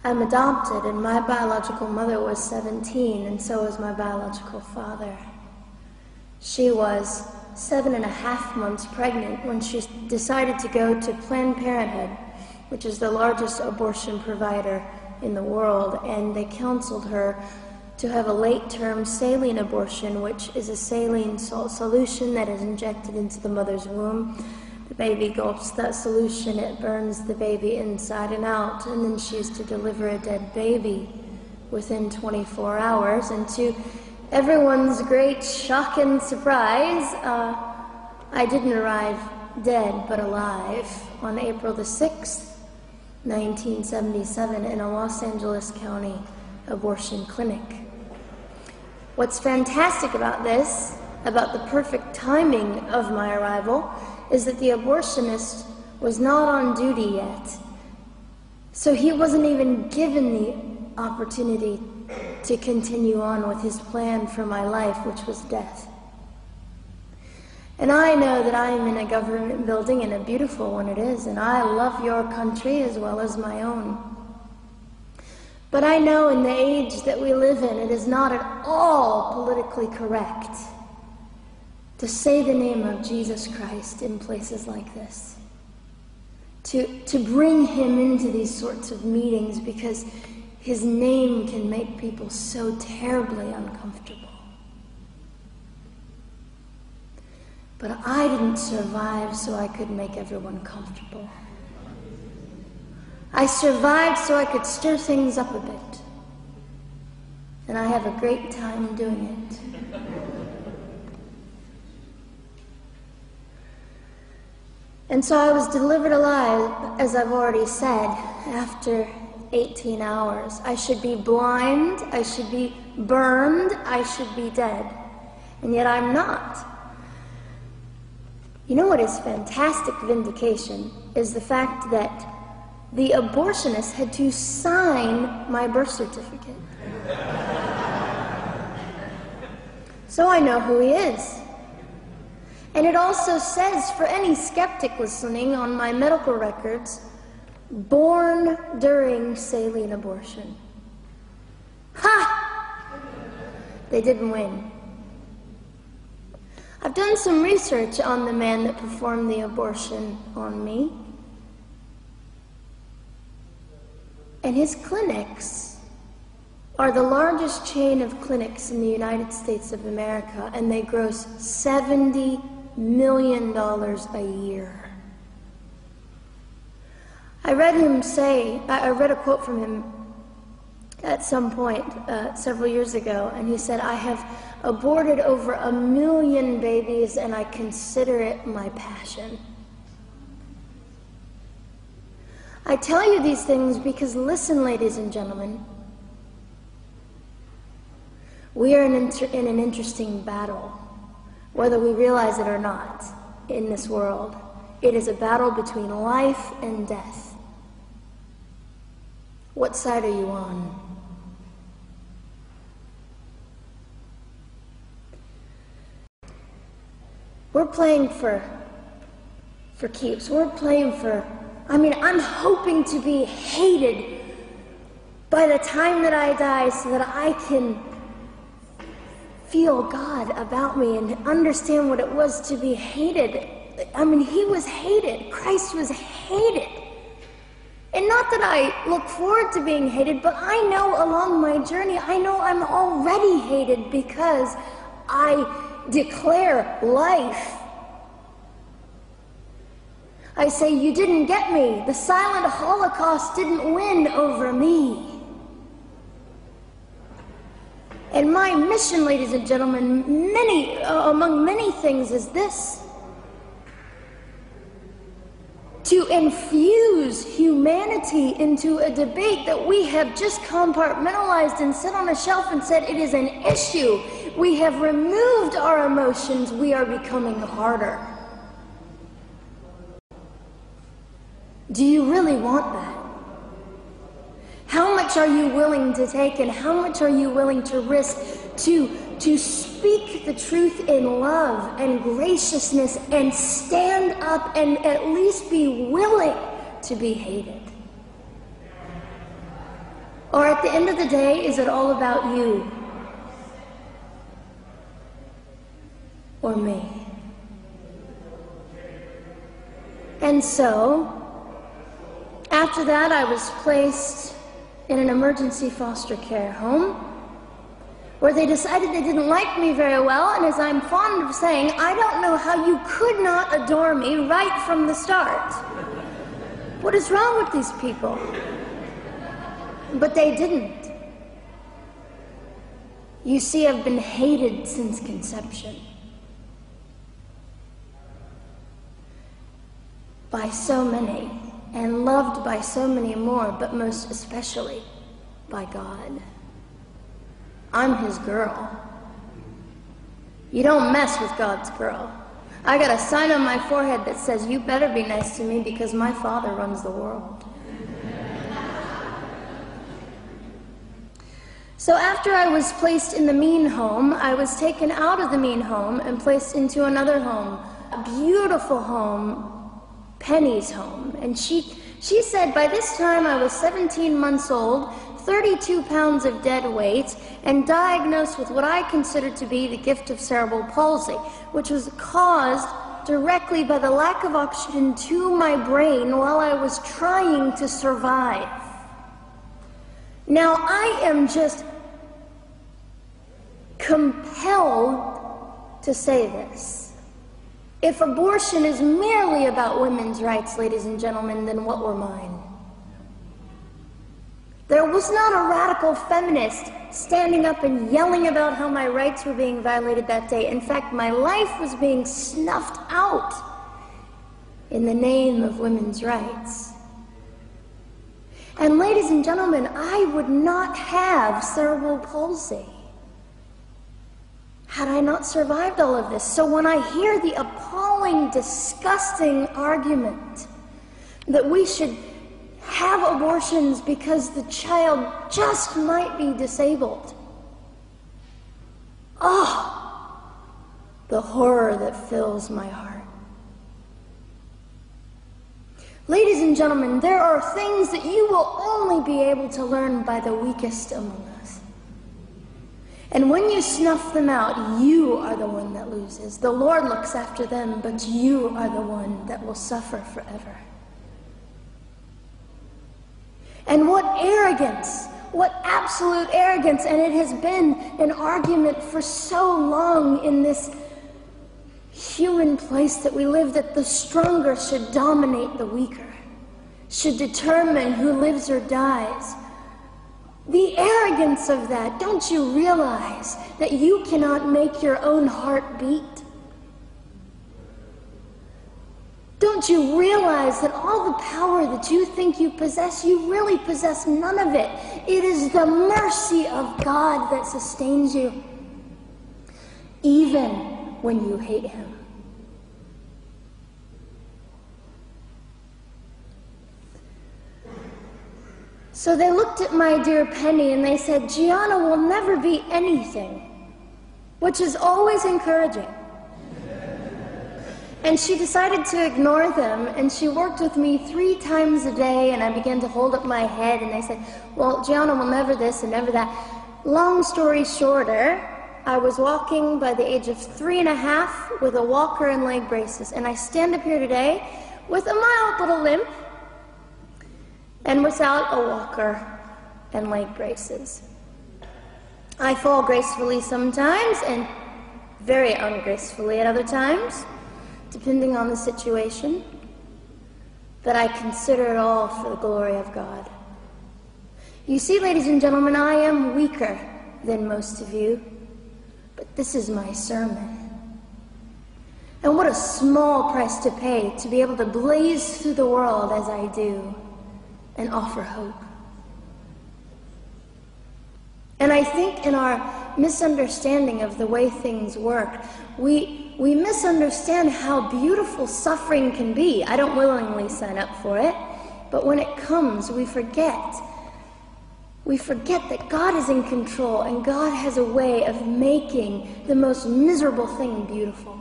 I'm adopted, and my biological mother was 17, and so was my biological father. She was 7.5 months pregnant when she decided to go to Planned Parenthood, which is the largest abortion provider in the world, and they counseled her to have a late-term saline abortion, which is a saline salt solution that is injected into the mother's womb. The baby gulps that solution, it burns the baby inside and out, and then she's to deliver a dead baby within 24 hours. And to everyone's great shock and surprise, I didn't arrive dead but alive on April the 6th, 1977, in a Los Angeles County abortion clinic. What's fantastic about this, about the perfect timing of my arrival, is that the abortionist was not on duty yet. So he wasn't even given the opportunity to continue on with his plan for my life, which was death. And I know that I am in a government building, and a beautiful one it is, and I love your country as well as my own. But I know in the age that we live in, it is not at all politically correct to say the name of Jesus Christ in places like this. To bring him into these sorts of meetings, because his name can make people so terribly uncomfortable. But I didn't survive so I could make everyone comfortable. I survived so I could stir things up a bit. And I have a great time doing it. And so I was delivered alive, as I've already said, after 18 hours. I should be blind, I should be burned, I should be dead. And yet I'm not. You know what is fantastic vindication is the fact that the abortionist had to sign my birth certificate. So I know who he is. And it also says, for any skeptic listening, on my medical records, born during saline abortion. Ha! They didn't win. I've done some research on the man that performed the abortion on me. And his clinics are the largest chain of clinics in the United States of America, and they gross $70 million a year. I read a quote from him at some point several years ago, and he said, "I have aborted over 1 million babies, and I consider it my passion." I tell you these things because, listen, ladies and gentlemen, we are in an interesting battle, whether we realize it or not, in this world. It is a battle between life and death. What side are you on? We're playing for keeps. We're playing for, I'm hoping to be hated by the time that I die so that I can feel God about me and understand what it was to be hated. He was hated. Christ was hated. And not that I look forward to being hated, but I know along my journey, I know I'm already hated because I declare life. I say, you didn't get me. The silent Holocaust didn't win over me. And my mission, ladies and gentlemen, among many things, is this: to infuse humanity into a debate that we have just compartmentalized and set on a shelf and said it is an issue. We have removed our emotions. We are becoming harder. Do you really want that? How much are you willing to take, and how much are you willing to risk to speak the truth in love and graciousness and stand up and at least be willing to be hated? Or at the end of the day, is it all about you? Or me? And so, after that, I was placed in an emergency foster care home where they decided they didn't like me very well, and as I'm fond of saying, I don't know how you could not adore me right from the start. What is wrong with these people? But they didn't. You see, I've been hated since conception. By so many, and loved by so many more, but most especially by God. I'm his girl. You don't mess with God's girl. I got a sign on my forehead that says, you better be nice to me because my Father runs the world. So after I was placed in the mean home, I was taken out of the mean home and placed into another home, a beautiful home, Penny's home. And she said by this time I was 17 months old, 32 pounds of dead weight, and diagnosed with what I considered to be the gift of cerebral palsy, which was caused directly by the lack of oxygen to my brain while I was trying to survive. Now, I am just compelled to say this. If abortion is merely about women's rights, ladies and gentlemen, then what were mine? There was not a radical feminist standing up and yelling about how my rights were being violated that day. In fact, my life was being snuffed out in the name of women's rights. And ladies and gentlemen, I would not have cerebral palsy had I not survived all of this. So when I hear the appalling, disgusting argument that we should have abortions because the child just might be disabled, oh, the horror that fills my heart. Ladies and gentlemen, there are things that you will only be able to learn by the weakest among us. And when you snuff them out, you are the one that loses. The Lord looks after them, but you are the one that will suffer forever. And what arrogance, what absolute arrogance, and it has been an argument for so long in this human place that we live, that the stronger should dominate the weaker, should determine who lives or dies. The arrogance of that, don't you realize that you cannot make your own heart beat? Don't you realize that all the power that you think you possess, you really possess none of it? It is the mercy of God that sustains you, even when you hate him. So they looked at my dear Penny and they said, Gianna will never be anything, which is always encouraging. And she decided to ignore them, and she worked with me 3 times a day, and I began to hold up my head, and they said, well, Gianna will never this and never that. Long story shorter, I was walking by the age of 3.5 with a walker and leg braces, and I stand up here today with a mild little limp and without a walker and leg braces. I fall gracefully sometimes and very ungracefully at other times, depending on the situation, but I consider it all for the glory of God. You see, ladies and gentlemen, I am weaker than most of you, but this is my sermon. And what a small price to pay to be able to blaze through the world as I do and offer hope. And I think in our misunderstanding of the way things work, we misunderstand how beautiful suffering can be. I don't willingly sign up for it, but when it comes, we forget. We forget that God is in control, and God has a way of making the most miserable thing beautiful.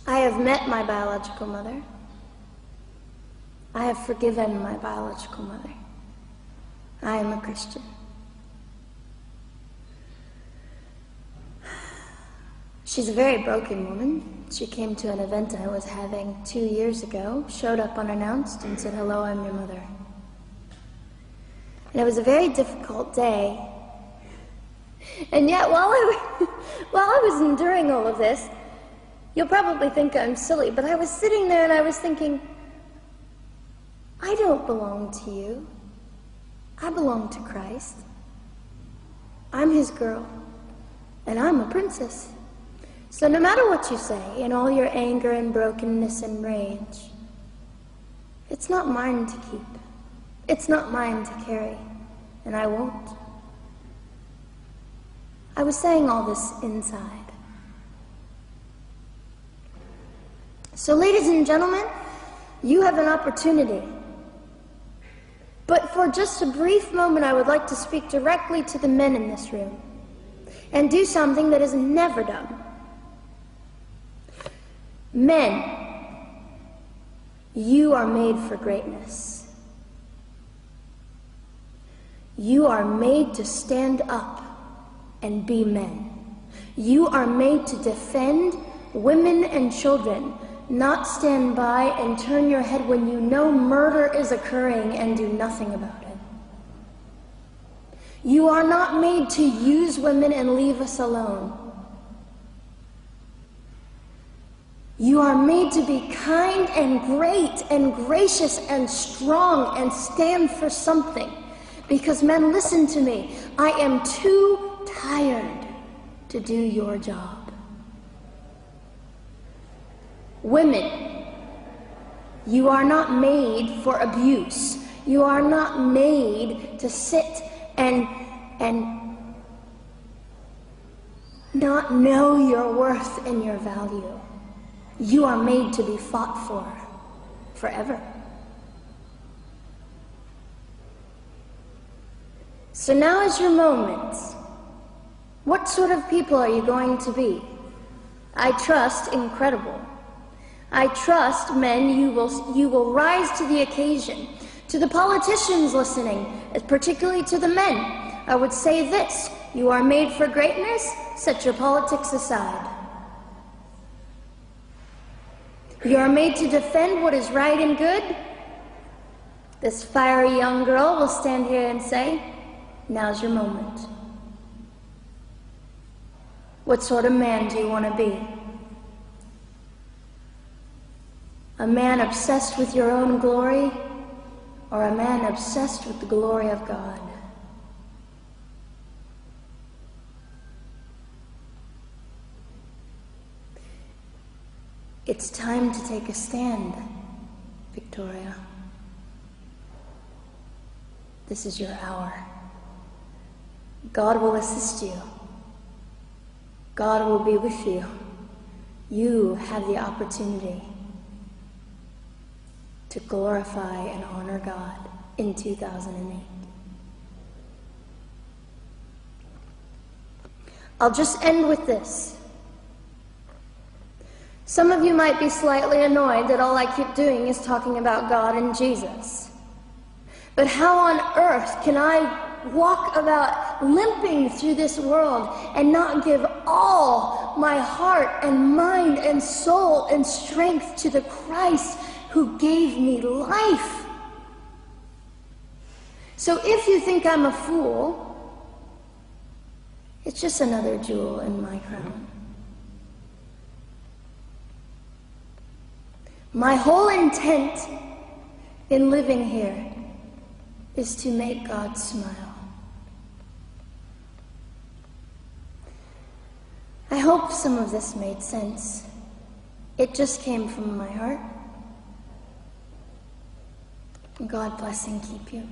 I have met my biological mother. I have forgiven my biological mother. I am a Christian. She's a very broken woman. She came to an event I was having 2 years ago, showed up unannounced, and said, "Hello, I'm your mother." And it was a very difficult day. And yet, while I was enduring all of this, you'll probably think I'm silly, but I was sitting there and I was thinking, I don't belong to you. I belong to Christ. I'm his girl, and I'm a princess. So no matter what you say, in all your anger and brokenness and rage, it's not mine to keep. It's not mine to carry, and I won't. I was saying all this inside. So ladies and gentlemen, you have an opportunity. But for just a brief moment, I would like to speak directly to the men in this room and do something that is never done. Men, you are made for greatness. You are made to stand up and be men. You are made to defend women and children, not stand by and turn your head when you know murder is occurring and do nothing about it. You are not made to use women and leave us alone. You are made to be kind and great and gracious and strong and stand for something. Because men, listen to me. I am too tired to do your job. Women, you are not made for abuse. You are not made to sit and not know your worth and your value. You are made to be fought for forever. So now is your moment. What sort of people are you going to be? I trust incredible. I trust, men, you will rise to the occasion. To the politicians listening, particularly to the men, I would say this: you are made for greatness, set your politics aside. You are made to defend what is right and good. This fiery young girl will stand here and say, now's your moment. What sort of man do you want to be? A man obsessed with your own glory, or a man obsessed with the glory of God? It's time to take a stand, Victoria. This is your hour. God will assist you. God will be with you. You have the opportunity to glorify and honor God in 2008. I'll just end with this. Some of you might be slightly annoyed that all I keep doing is talking about God and Jesus. But how on earth can I walk about limping through this world and not give all my heart and mind and soul and strength to the Christ who gave me life? So if you think I'm a fool, it's just another jewel in my crown. My whole intent in living here is to make God smile. I hope some of this made sense. It just came from my heart. God bless and keep you.